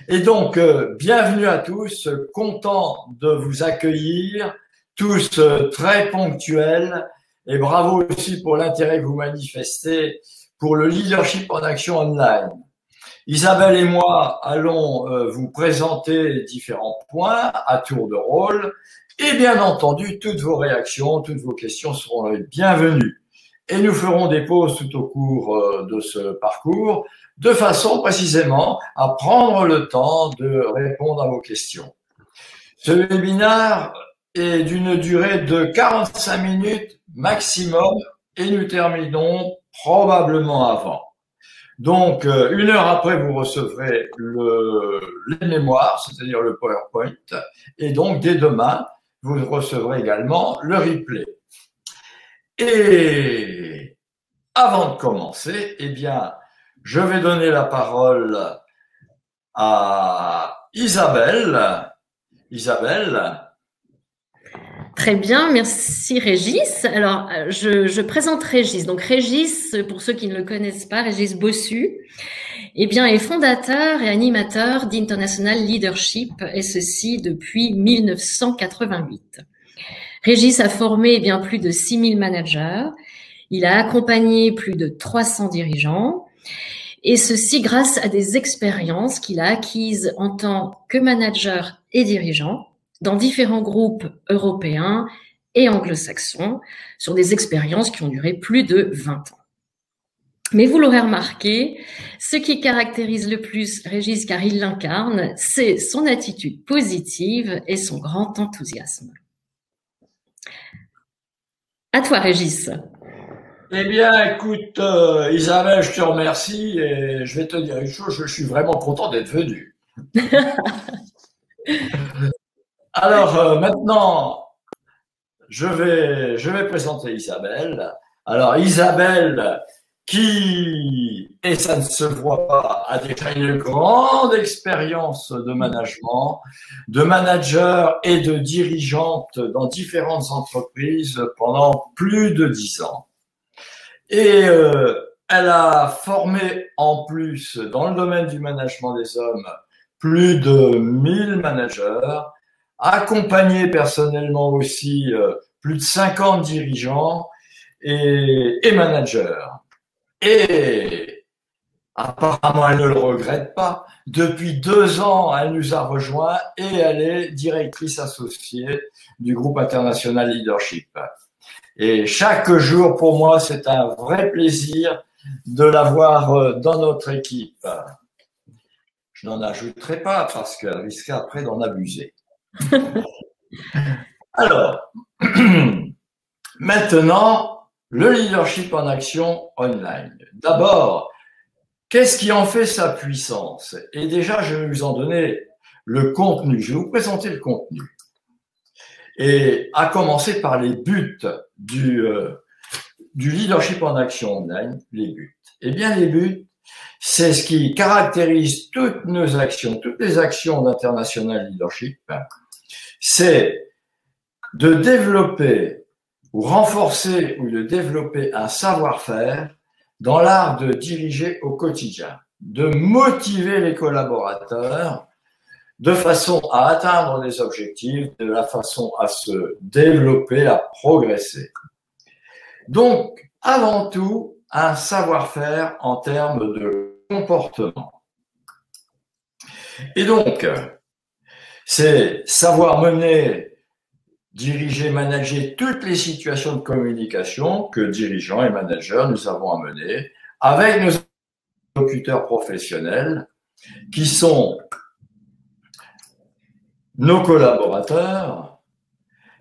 Et donc, bienvenue à tous, content de vous accueillir, tous très ponctuels, et bravo aussi pour l'intérêt que vous manifestez pour le leadership en action online. Isabelle et moi allons vous présenter différents points à tour de rôle, et bien entendu, toutes vos réactions, toutes vos questions seront les bienvenues. Et nous ferons des pauses tout au cours de ce parcours, de façon précisément à prendre le temps de répondre à vos questions. Ce webinaire est d'une durée de 45 minutes maximum et nous terminons probablement avant. Donc, une heure après, vous recevrez les mémoires, c'est-à-dire le PowerPoint, et donc dès demain, vous recevrez également le replay. Et avant de commencer, eh bien, je vais donner la parole à Isabelle. Isabelle. Très bien, merci Régis. Alors, je présente Régis. Donc, Régis, pour ceux qui ne le connaissent pas, Régis Bossu, eh bien, est fondateur et animateur d'International Leadership, et ceci depuis 1988. Régis a formé bien plus de 6000 managers. Il a accompagné plus de 300 dirigeants, et ceci grâce à des expériences qu'il a acquises en tant que manager et dirigeant dans différents groupes européens et anglo-saxons, sur des expériences qui ont duré plus de 20 ans. Mais vous l'aurez remarqué, ce qui caractérise le plus Régis, car il l'incarne, c'est son attitude positive et son grand enthousiasme. À toi, Régis. Eh bien, écoute, Isabelle, je te remercie et je vais te dire une chose, je suis vraiment content d'être venu. Alors, maintenant, je vais présenter Isabelle. Alors, Isabelle, qui, et ça ne se voit pas, a déjà une grande expérience de management, de manager et de dirigeante dans différentes entreprises pendant plus de 10 ans. Et elle a formé en plus, dans le domaine du management des hommes, plus de 1000 managers, accompagné personnellement aussi plus de 50 dirigeants et managers. Et apparemment, elle ne le regrette pas. Depuis 2 ans, elle nous a rejoints et elle est directrice associée du groupe international leadership. Et chaque jour, pour moi, c'est un vrai plaisir de l'avoir dans notre équipe. Je n'en ajouterai pas parce qu'elle risquerait après d'en abuser. Alors, maintenant, le leadership en action online. D'abord, qu'est-ce qui en fait sa puissance? Et déjà, je vais vous en donner le contenu. Je vais vous présenter le contenu. Et à commencer par les buts du leadership en action online, les buts. Eh bien, les buts, c'est ce qui caractérise toutes nos actions, toutes les actions d'international leadership. C'est de développer ou renforcer ou de développer un savoir-faire dans l'art de diriger au quotidien, de motiver les collaborateurs de façon à atteindre des objectifs, de la façon à se développer, à progresser. Donc, avant tout, un savoir-faire en termes de comportement. Et donc, c'est savoir mener, diriger, manager toutes les situations de communication que dirigeants et managers nous avons à mener avec nos interlocuteurs professionnels qui sont nos collaborateurs,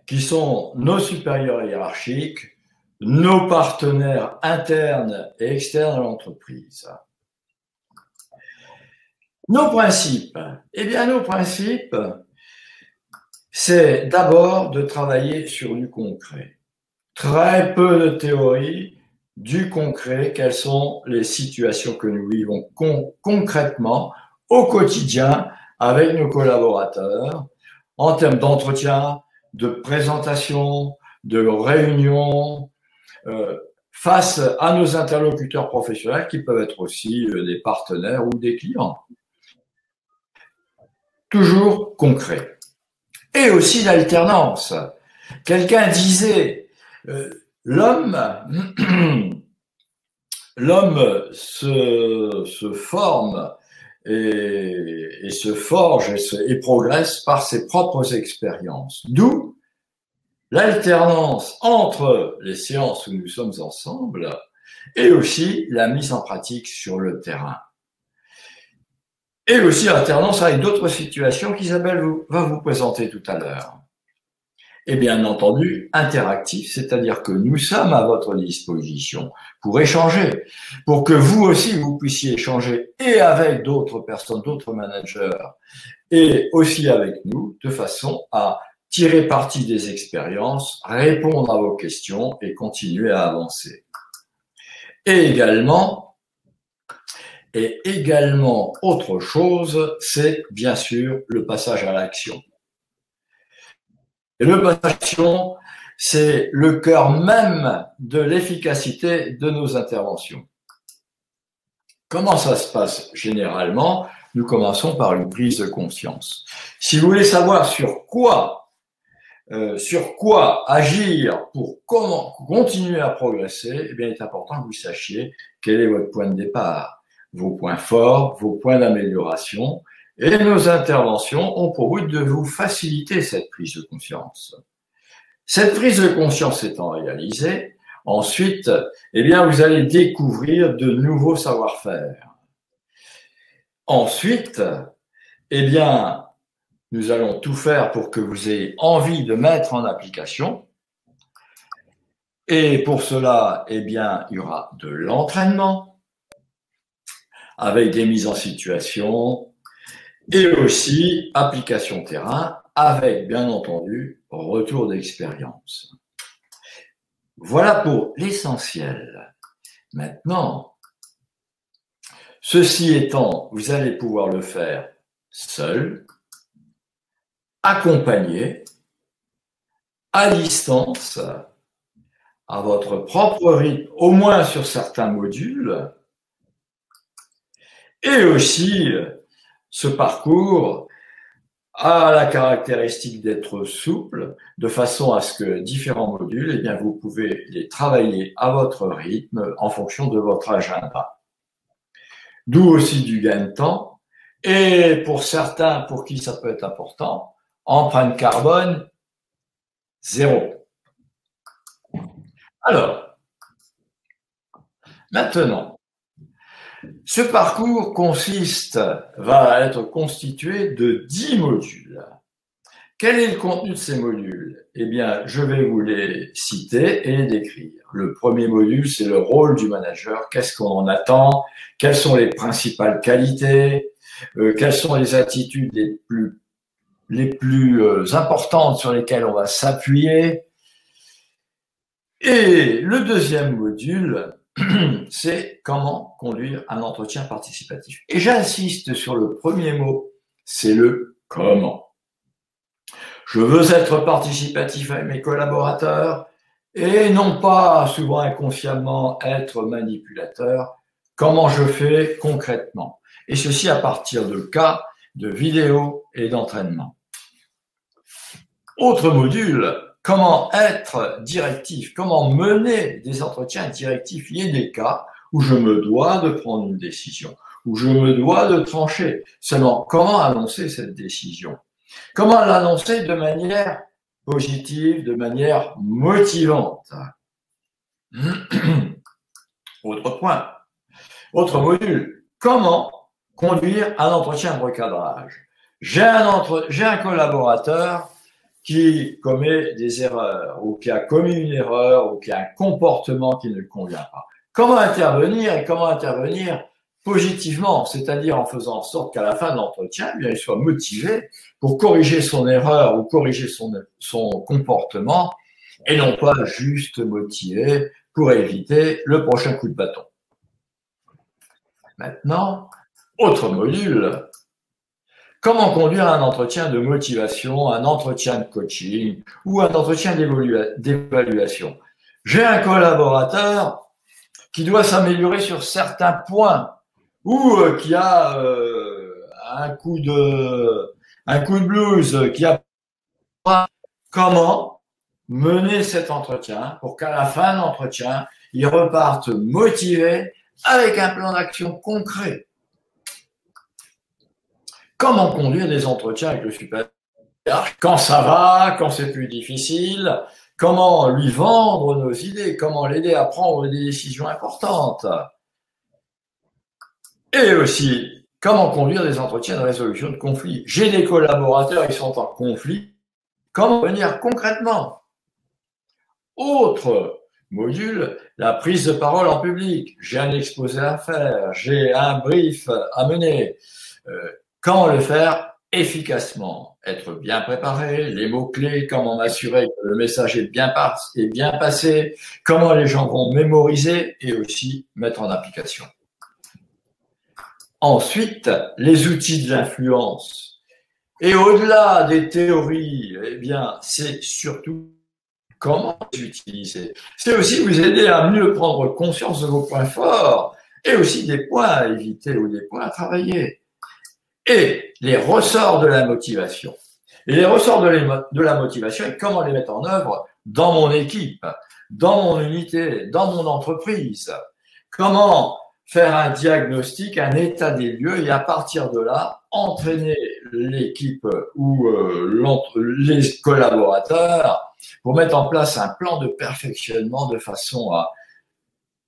qui sont nos supérieurs hiérarchiques, nos partenaires internes et externes à l'entreprise. Nos principes. Eh bien, nos principes, c'est d'abord de travailler sur du concret. Très peu de théorie, du concret, quelles sont les situations que nous vivons concrètement au quotidien avec nos collaborateurs en termes d'entretien, de présentation, de réunion, face à nos interlocuteurs professionnels qui peuvent être aussi des partenaires ou des clients. toujours concret. Et aussi l'alternance. Quelqu'un disait, l'homme se forme et se forge et progresse par ses propres expériences. D'où l'alternance entre les séances où nous sommes ensemble et aussi la mise en pratique sur le terrain. Et aussi l'alternance avec d'autres situations qu'Isabelle va vous présenter tout à l'heure. Et bien entendu, interactif, c'est-à-dire que nous sommes à votre disposition pour échanger, pour que vous aussi, vous puissiez échanger et avec d'autres personnes, d'autres managers, et aussi avec nous, de façon à tirer parti des expériences, répondre à vos questions et continuer à avancer. Et également, autre chose, c'est bien sûr le passage à l'action. Et le passage à l'action, c'est le cœur même de l'efficacité de nos interventions. Comment ça se passe généralement? Nous commençons par une prise de conscience. Si vous voulez savoir sur quoi agir pour comment continuer à progresser, eh bien, il est important que vous sachiez quel est votre point de départ, vos points forts, vos points d'amélioration. Et nos interventions ont pour but de vous faciliter cette prise de conscience. Cette prise de conscience étant réalisée, ensuite, eh bien, vous allez découvrir de nouveaux savoir-faire. Ensuite, eh bien, nous allons tout faire pour que vous ayez envie de mettre en application. Et pour cela, eh bien, il y aura de l'entraînement avec des mises en situation et aussi application terrain avec, bien entendu, retour d'expérience. Voilà pour l'essentiel. Maintenant, ceci étant, vous allez pouvoir le faire seul, accompagné, à distance, à votre propre rythme, au moins sur certains modules, et aussi ce parcours a la caractéristique d'être souple, de façon à ce que différents modules, eh bien, vous pouvez les travailler à votre rythme en fonction de votre agenda. D'où aussi du gain de temps. Et pour certains, pour qui ça peut être important, empreinte carbone, 0. Alors, maintenant, ce parcours va être constitué de 10 modules. Quel est le contenu de ces modules? Eh bien, je vais vous les citer et les décrire. Le premier module, c'est le rôle du manager. Qu'est-ce qu'on en attend? Quelles sont les principales qualités? Quelles sont les attitudes les plus importantes sur lesquelles on va s'appuyer? Et le deuxième module, c'est comment conduire un entretien participatif. Et j'insiste sur le premier mot, c'est le comment. Je veux être participatif avec mes collaborateurs et non pas, souvent inconsciemment, être manipulateur. Comment je fais concrètement? Et ceci à partir de cas, de vidéos et d'entraînement. Autre module, comment être directif, comment mener des entretiens directifs. Il y a des cas où je me dois de prendre une décision, où je me dois de trancher. Seulement, comment annoncer cette décision? Comment l'annoncer de manière positive, de manière motivante? Autre point, autre module, comment conduire un entretien de recadrage? J'ai un collaborateur qui commet des erreurs ou qui a commis une erreur ou qui a un comportement qui ne convient pas. Comment intervenir et comment intervenir positivement, c'est-à-dire en faisant en sorte qu'à la fin de l'entretien, eh bien, il soit motivé pour corriger son erreur ou corriger son comportement et non pas juste motivé pour éviter le prochain coup de bâton. Maintenant, autre module. Comment conduire un entretien de motivation, un entretien de coaching ou un entretien d'évaluation? J'ai un collaborateur qui doit s'améliorer sur certains points ou qui a un coup de un coup de blues qui a comment mener cet entretien pour qu'à la fin de l'entretien, ils repartent motivés avec un plan d'action concret. Comment conduire des entretiens avec le supérieur? Quand ça va, quand c'est plus difficile, comment lui vendre nos idées, comment l'aider à prendre des décisions importantes. Et aussi, comment conduire des entretiens de résolution de conflits. J'ai des collaborateurs qui sont en conflit. Comment venir concrètement? Autre module, la prise de parole en public. J'ai un exposé à faire, j'ai un brief à mener. Comment le faire efficacement? Être bien préparé, les mots-clés, comment m'assurer que le message est bien passé, comment les gens vont mémoriser et aussi mettre en application. Ensuite, les outils de l'influence. Et au-delà des théories, eh bien, c'est surtout comment les utiliser. C'est aussi vous aider à mieux prendre conscience de vos points forts et aussi des points à éviter ou des points à travailler. Et les ressorts de la motivation. Et les ressorts de la motivation et comment les mettre en œuvre dans mon équipe, dans mon unité, dans mon entreprise. Comment faire un diagnostic, un état des lieux et à partir de là, entraîner l'équipe ou les collaborateurs pour mettre en place un plan de perfectionnement de façon à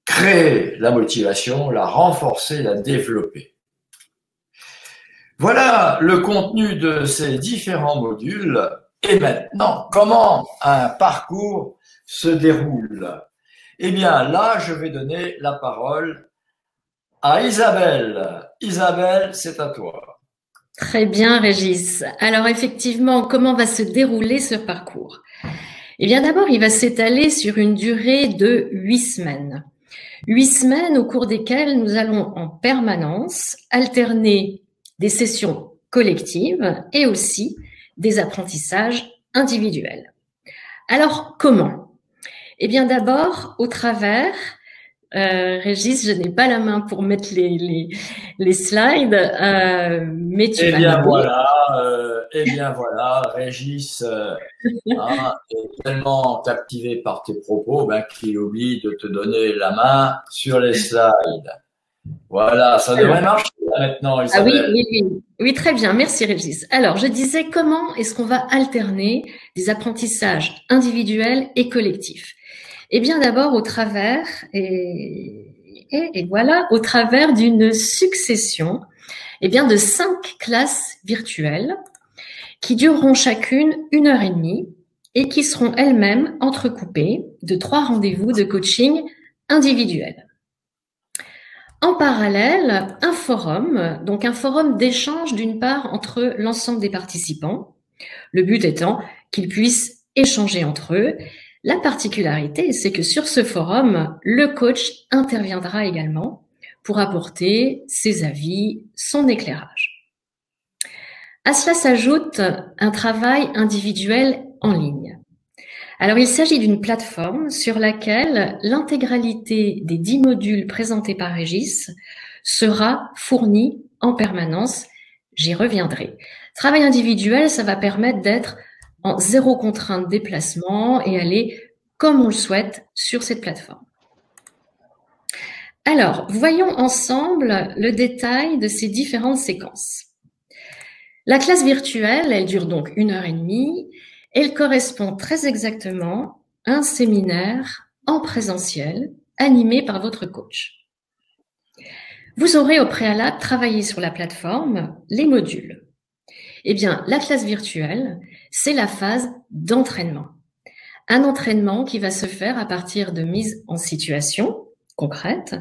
créer la motivation, la renforcer, la développer. Voilà le contenu de ces différents modules. Et maintenant, comment un parcours se déroule? Eh bien, là, je vais donner la parole à Isabelle. Isabelle, c'est à toi. Très bien, Régis. Alors, effectivement, comment va se dérouler ce parcours? Eh bien, d'abord, il va s'étaler sur une durée de 8 semaines. 8 semaines au cours desquelles nous allons en permanence alterner des sessions collectives et aussi des apprentissages individuels. Alors, comment? Eh bien, d'abord, au travers, Régis, je n'ai pas la main pour mettre les slides, mais tu vas Eh bien voilà, Régis est tellement captivé par tes propos qu'il oublie de te donner la main sur les slides. Voilà, ça devrait marcher maintenant, Isabelle. Oui, très bien. Merci, Régis. Alors, je disais, comment est-ce qu'on va alterner des apprentissages individuels et collectifs? Eh bien, d'abord, au travers, au travers d'une succession, de 5 classes virtuelles qui dureront chacune 1h30 et qui seront elles-mêmes entrecoupées de 3 rendez-vous de coaching individuel. En parallèle, un forum d'échange d'une part entre l'ensemble des participants, le but étant qu'ils puissent échanger entre eux. La particularité, c'est que sur ce forum, le coach interviendra également pour apporter ses avis, son éclairage. À cela s'ajoute un travail individuel en ligne. Alors, il s'agit d'une plateforme sur laquelle l'intégralité des 10 modules présentés par Régis sera fournie en permanence. J'y reviendrai. Travail individuel, ça va permettre d'être en 0 contrainte de déplacement et aller comme on le souhaite sur cette plateforme. Alors, voyons ensemble le détail de ces différentes séquences. La classe virtuelle, elle dure donc 1h30. Elle correspond très exactement à un séminaire en présentiel animé par votre coach. Vous aurez au préalable travaillé sur la plateforme les modules. Eh bien, la classe virtuelle, c'est la phase d'entraînement. Un entraînement qui va se faire à partir de mises en situation concrètes.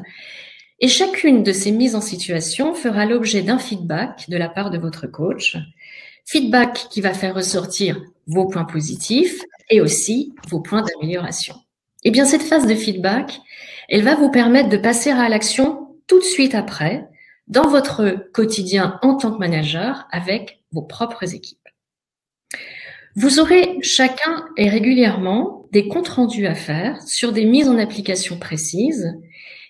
Et chacune de ces mises en situation fera l'objet d'un feedback de la part de votre coach. Feedback qui va faire ressortir vos points positifs et aussi vos points d'amélioration. Eh bien, cette phase de feedback, elle va vous permettre de passer à l'action tout de suite après dans votre quotidien en tant que manager avec vos propres équipes. Vous aurez chacun et régulièrement des comptes rendus à faire sur des mises en application précises.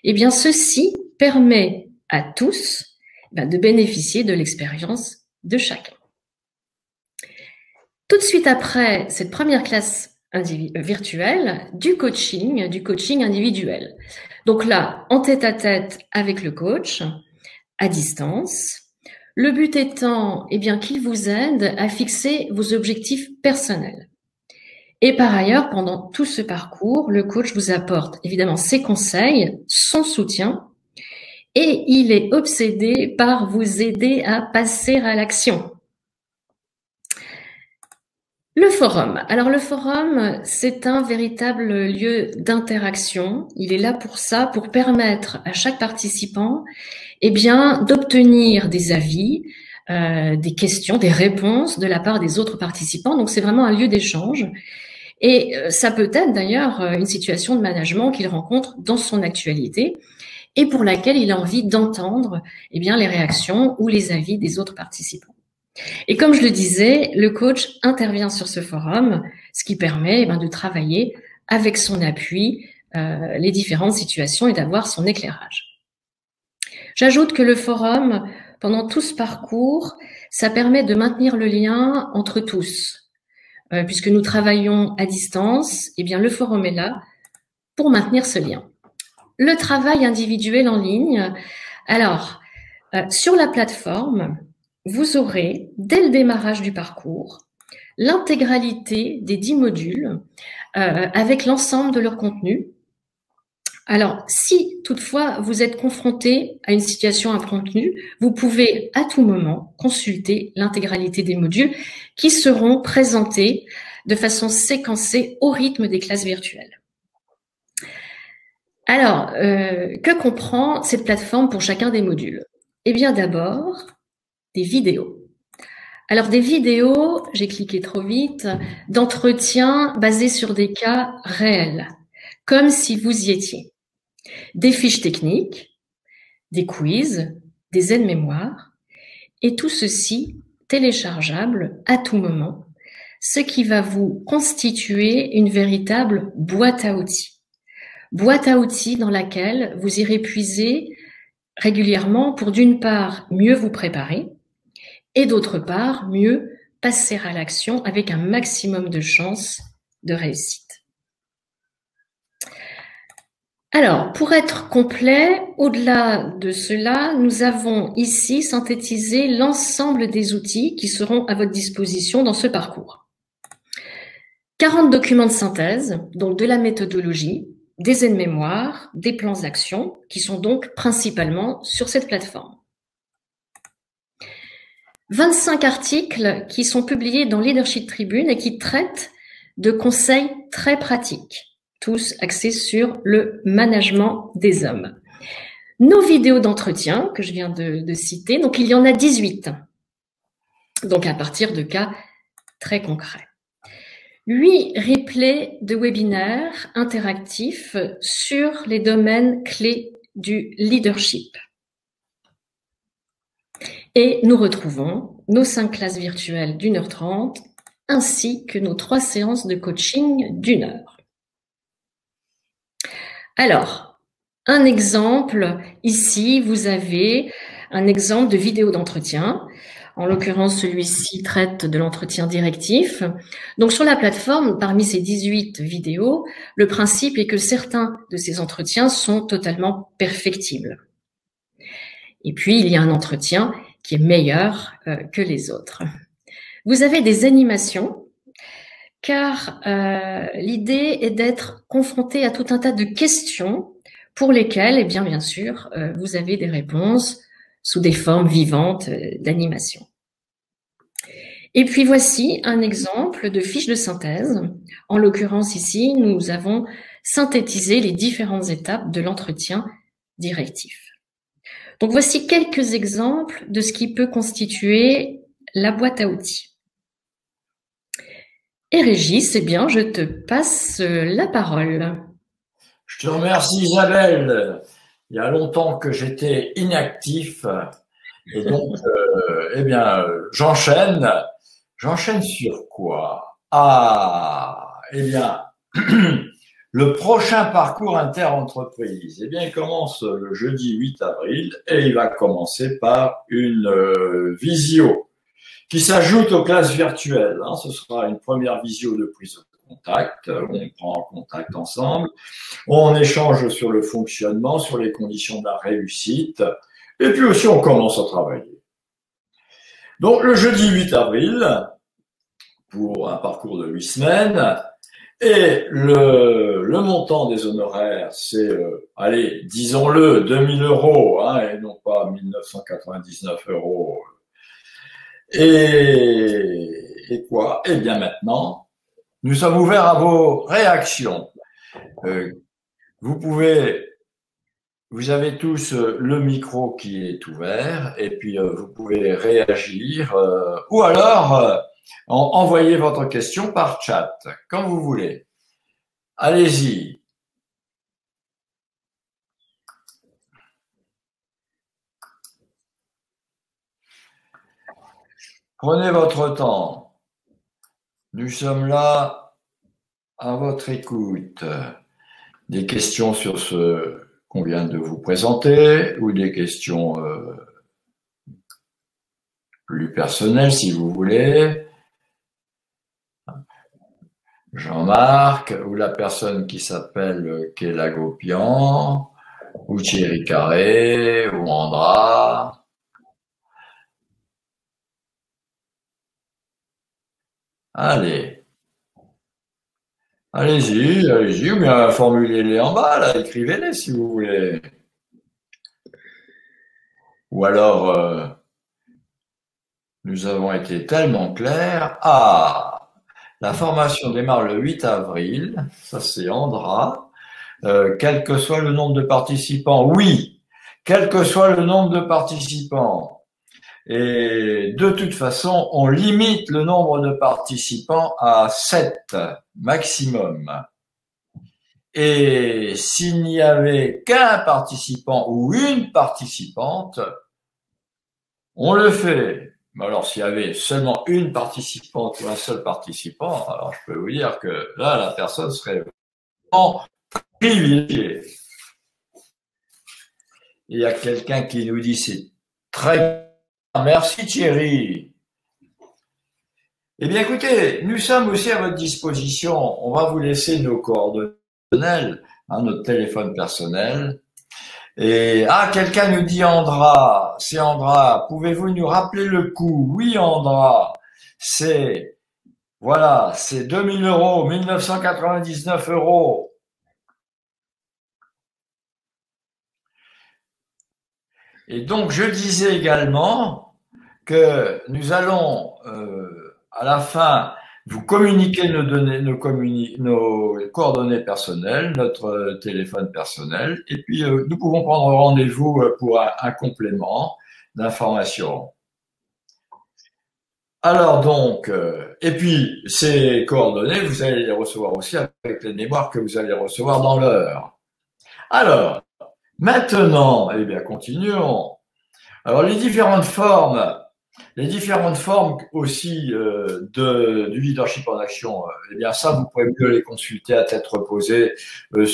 Eh bien, ceci permet à tous de bénéficier de l'expérience de chacun. Tout de suite après cette première classe virtuelle, du coaching individuel. Donc là, en tête-à-tête avec le coach, à distance. Le but étant, eh bien, qu'il vous aide à fixer vos objectifs personnels. Et par ailleurs, pendant tout ce parcours, le coach vous apporte évidemment ses conseils, son soutien, et il est obsédé par vous aider à passer à l'action. Le forum. Alors le forum, c'est un véritable lieu d'interaction. Il est là pour ça, pour permettre à chaque participant, eh bien, d'obtenir des avis, des questions, des réponses de la part des autres participants. Donc c'est vraiment un lieu d'échange. Et ça peut être d'ailleurs une situation de management qu'il rencontre dans son actualité et pour laquelle il a envie d'entendre, eh bien, les réactions ou les avis des autres participants. Et comme je le disais, le coach intervient sur ce forum, ce qui permet de travailler avec son appui les différentes situations et d'avoir son éclairage. J'ajoute que le forum, pendant tout ce parcours, ça permet de maintenir le lien entre tous. Puisque nous travaillons à distance, eh bien le forum est là pour maintenir ce lien. Le travail individuel en ligne. Alors, sur la plateforme, vous aurez, dès le démarrage du parcours, l'intégralité des 10 modules avec l'ensemble de leur contenu. Alors, si toutefois vous êtes confronté à une situation impromptue, vous pouvez à tout moment consulter l'intégralité des modules qui seront présentés de façon séquencée au rythme des classes virtuelles. Alors, que comprend cette plateforme pour chacun des modules? Eh bien, d'abord, des vidéos. Alors, des vidéos, j'ai cliqué trop vite, d'entretien basés sur des cas réels, comme si vous y étiez. Des fiches techniques, des quiz, des aides-mémoires, et tout ceci téléchargeable à tout moment, ce qui va vous constituer une véritable boîte à outils. Boîte à outils dans laquelle vous irez puiser régulièrement pour d'une part mieux vous préparer et d'autre part mieux passer à l'action avec un maximum de chances de réussite. Alors, pour être complet, au-delà de cela, nous avons ici synthétisé l'ensemble des outils qui seront à votre disposition dans ce parcours. 40 documents de synthèse, donc de la méthodologie, des aides-mémoires, des plans d'action, qui sont donc principalement sur cette plateforme. 25 articles qui sont publiés dans Leadership Tribune et qui traitent de conseils très pratiques, tous axés sur le management des hommes. Nos vidéos d'entretien que je viens de citer, donc il y en a 18, donc à partir de cas très concrets. 8 replays de webinaires interactifs sur les domaines clés du leadership. Et nous retrouvons nos 5 classes virtuelles d'1h30 ainsi que nos 3 séances de coaching d'1 heure. Alors, un exemple, ici, vous avez un exemple de vidéo d'entretien. En l'occurrence, celui-ci traite de l'entretien directif. Donc, sur la plateforme, parmi ces 18 vidéos, le principe est que certains de ces entretiens sont totalement perfectibles. Et puis, il y a un entretien qui est meilleur que les autres. Vous avez des animations, car l'idée est d'être confronté à tout un tas de questions pour lesquelles, eh bien sûr, vous avez des réponses sous des formes vivantes d'animation. Et puis voici un exemple de fiche de synthèse. En l'occurrence ici, nous avons synthétisé les différentes étapes de l'entretien directif. Donc voici quelques exemples de ce qui peut constituer la boîte à outils. Et Régis, eh bien, je te passe la parole. Je te remercie Isabelle. Il y a longtemps que j'étais inactif et donc, eh bien, j'enchaîne. J'enchaîne sur quoi? Ah, eh bien, le prochain parcours inter-entreprise, eh bien, il commence le jeudi 8 avril et il va commencer par une visio. qui s'ajoute aux classes virtuelles. Hein. Ce sera une première visio de prise de contact, où on prend contact ensemble, on échange sur le fonctionnement, sur les conditions de la réussite, et puis aussi on commence à travailler. Donc le jeudi 8 avril, pour un parcours de 8 semaines, et le montant des honoraires, c'est, allez, disons-le, 2000 €, hein, et non pas 1999 €. Et quoi? Eh bien maintenant, nous sommes ouverts à vos réactions. Vous avez tous le micro qui est ouvert, et puis vous pouvez réagir, ou alors envoyer votre question par chat, quand vous voulez. Allez-y. Prenez votre temps. Nous sommes là à votre écoute. Des questions sur ce qu'on vient de vous présenter ou des questions plus personnelles si vous voulez. Jean-Marc ou la personne qui s'appelle Kéla Gopian ou Thierry Carré ou Andra. Allez. Allez-y, ou bien formulez-les en bas, là, écrivez-les si vous voulez. Ou alors, nous avons été tellement clairs. Ah, la formation démarre le 8 avril, ça c'est Andra. Quel que soit le nombre de participants, oui, quel que soit le nombre de participants. Et de toute façon, on limite le nombre de participants à 7 maximum. Et s'il n'y avait qu'un participant ou une participante, on le fait. Mais alors, s'il y avait seulement une participante ou un seul participant, alors je peux vous dire que là, la personne serait vraiment privilégiée. Il y a quelqu'un qui nous dit c'est très bien. Merci Thierry. Eh bien écoutez, nous sommes aussi à votre disposition. On va vous laisser nos coordonnées personnelles, hein, notre téléphone personnel. Et quelqu'un nous dit Andra, c'est Andra. Pouvez-vous nous rappeler le coût? Oui Andra, c'est 2000 €, 1999 €. Et donc je disais également que nous allons à la fin vous communiquer nos coordonnées personnelles, notre téléphone personnel, et puis nous pouvons prendre rendez-vous pour un complément d'information. Alors donc, et puis ces coordonnées, vous allez les recevoir aussi avec les mémoires que vous allez recevoir dans l'heure. Alors, maintenant, eh bien continuons. Alors les différentes formes aussi du leadership en action, eh bien ça vous pouvez mieux les consulter à tête reposée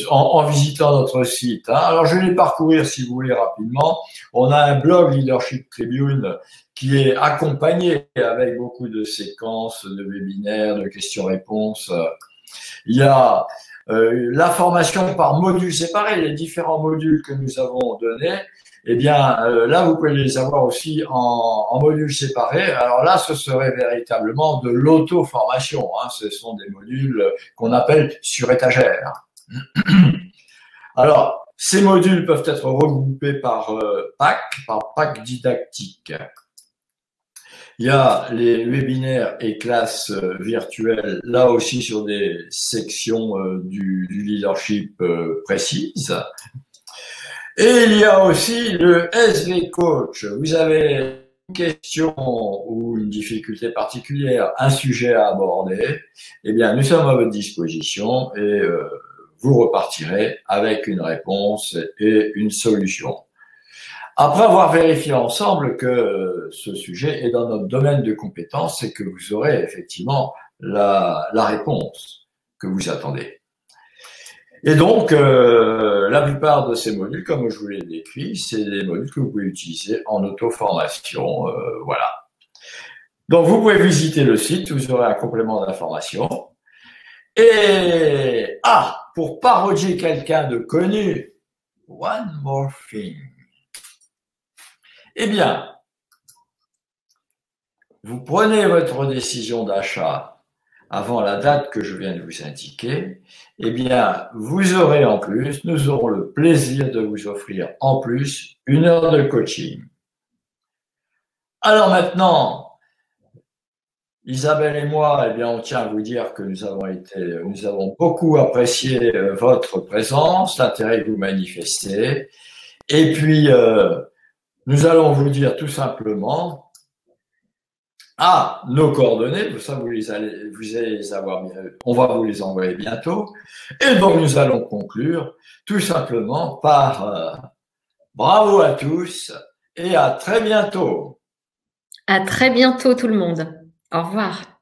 en visitant notre site. Hein. Alors je vais les parcourir si vous voulez rapidement. On a un blog Leadership Tribune qui est accompagné avec beaucoup de séquences, de webinaires, de questions-réponses. Il y a la formation par module séparé, les différents modules que nous avons donnés. Eh bien, là, vous pouvez les avoir aussi en modules séparés. Alors là, ce serait véritablement de l'auto-formation. Hein. Ce sont des modules qu'on appelle sur étagère. Alors, ces modules peuvent être regroupés par pack didactique. Il y a les webinaires et classes virtuelles, là aussi sur des sections du leadership précises. Et il y a aussi le SV Coach. Vous avez une question ou une difficulté particulière, un sujet à aborder, eh bien, nous sommes à votre disposition et vous repartirez avec une réponse et une solution. Après avoir vérifié ensemble que ce sujet est dans notre domaine de compétence et que vous aurez effectivement la réponse que vous attendez. Et donc, la plupart de ces modules, comme je vous l'ai décrit, c'est des modules que vous pouvez utiliser en auto-formation, voilà. Donc, vous pouvez visiter le site, vous aurez un complément d'information. Et, pour parodier quelqu'un de connu, one more thing. Eh bien, vous prenez votre décision d'achat avant la date que je viens de vous indiquer, eh bien, vous aurez en plus, nous aurons le plaisir de vous offrir en plus 1 heure de coaching. Alors maintenant, Isabelle et moi, eh bien, on tient à vous dire que nous avons beaucoup apprécié votre présence, l'intérêt que vous manifestez. Et puis, nous allons vous dire tout simplement, nos coordonnées, ça vous allez les avoir, on va vous les envoyer bientôt. Et donc, nous allons conclure tout simplement par bravo à tous et à très bientôt. À très bientôt tout le monde. Au revoir.